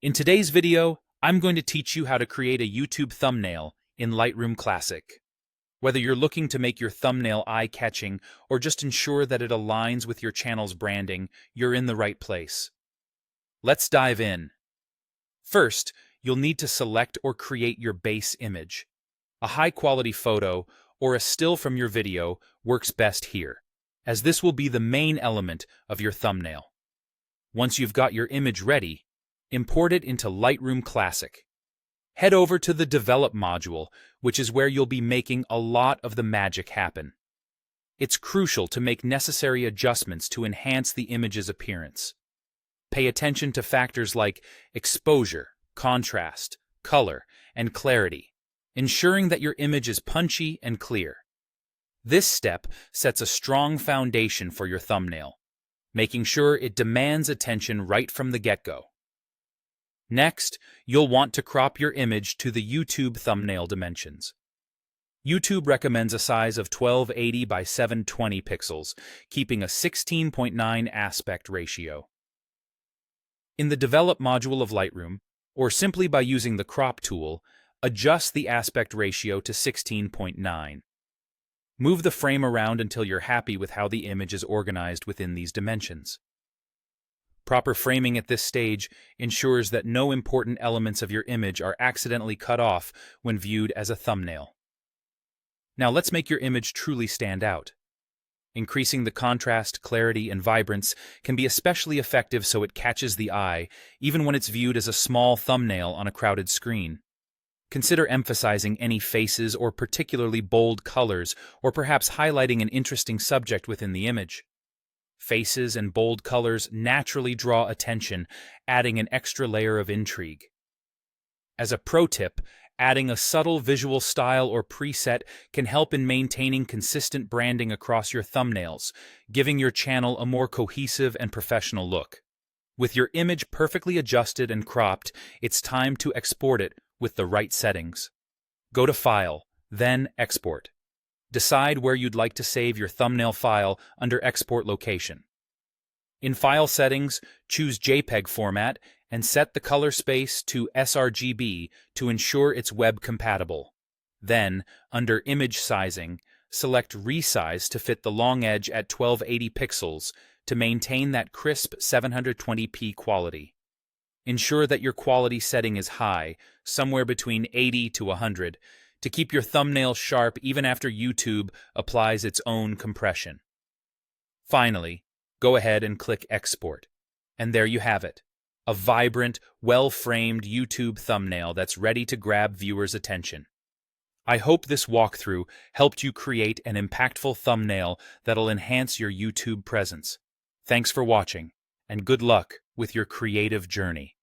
In today's video, I'm going to teach you how to create a YouTube thumbnail in Lightroom Classic. Whether you're looking to make your thumbnail eye-catching or just ensure that it aligns with your channel's branding, you're in the right place. Let's dive in. First, you'll need to select or create your base image. A high-quality photo or a still from your video works best here, as this will be the main element of your thumbnail. Once you've got your image ready, import it into Lightroom Classic. Head over to the Develop module, which is where you'll be making a lot of the magic happen. It's crucial to make necessary adjustments to enhance the image's appearance. Pay attention to factors like exposure, contrast, color, and clarity, ensuring that your image is punchy and clear. This step sets a strong foundation for your thumbnail, making sure it demands attention right from the get-go. Next, you'll want to crop your image to the YouTube thumbnail dimensions. YouTube recommends a size of 1280 by 720 pixels, keeping a 16.9 aspect ratio. In the Develop module of Lightroom, or simply by using the Crop tool, adjust the aspect ratio to 16.9. Move the frame around until you're happy with how the image is organized within these dimensions. Proper framing at this stage ensures that no important elements of your image are accidentally cut off when viewed as a thumbnail. Now let's make your image truly stand out. Increasing the contrast, clarity, and vibrance can be especially effective so it catches the eye, even when it's viewed as a small thumbnail on a crowded screen. Consider emphasizing any faces or particularly bold colors, or perhaps highlighting an interesting subject within the image. Faces and bold colors naturally draw attention, adding an extra layer of intrigue. As a pro tip, adding a subtle visual style or preset can help in maintaining consistent branding across your thumbnails, giving your channel a more cohesive and professional look. With your image perfectly adjusted and cropped, it's time to export it with the right settings. Go to File, then Export. Decide where you'd like to save your thumbnail file under Export Location. In File Settings, choose JPEG format and set the color space to sRGB to ensure it's web compatible. Then, under Image Sizing, select Resize to fit the long edge at 1280 pixels to maintain that crisp 720p quality. Ensure that your quality setting is high, somewhere between 80 to 100, to keep your thumbnail sharp even after YouTube applies its own compression. Finally, go ahead and click Export. And there you have it, a vibrant, well-framed YouTube thumbnail that's ready to grab viewers' attention. I hope this walkthrough helped you create an impactful thumbnail that'll enhance your YouTube presence. Thanks for watching, and good luck with your creative journey.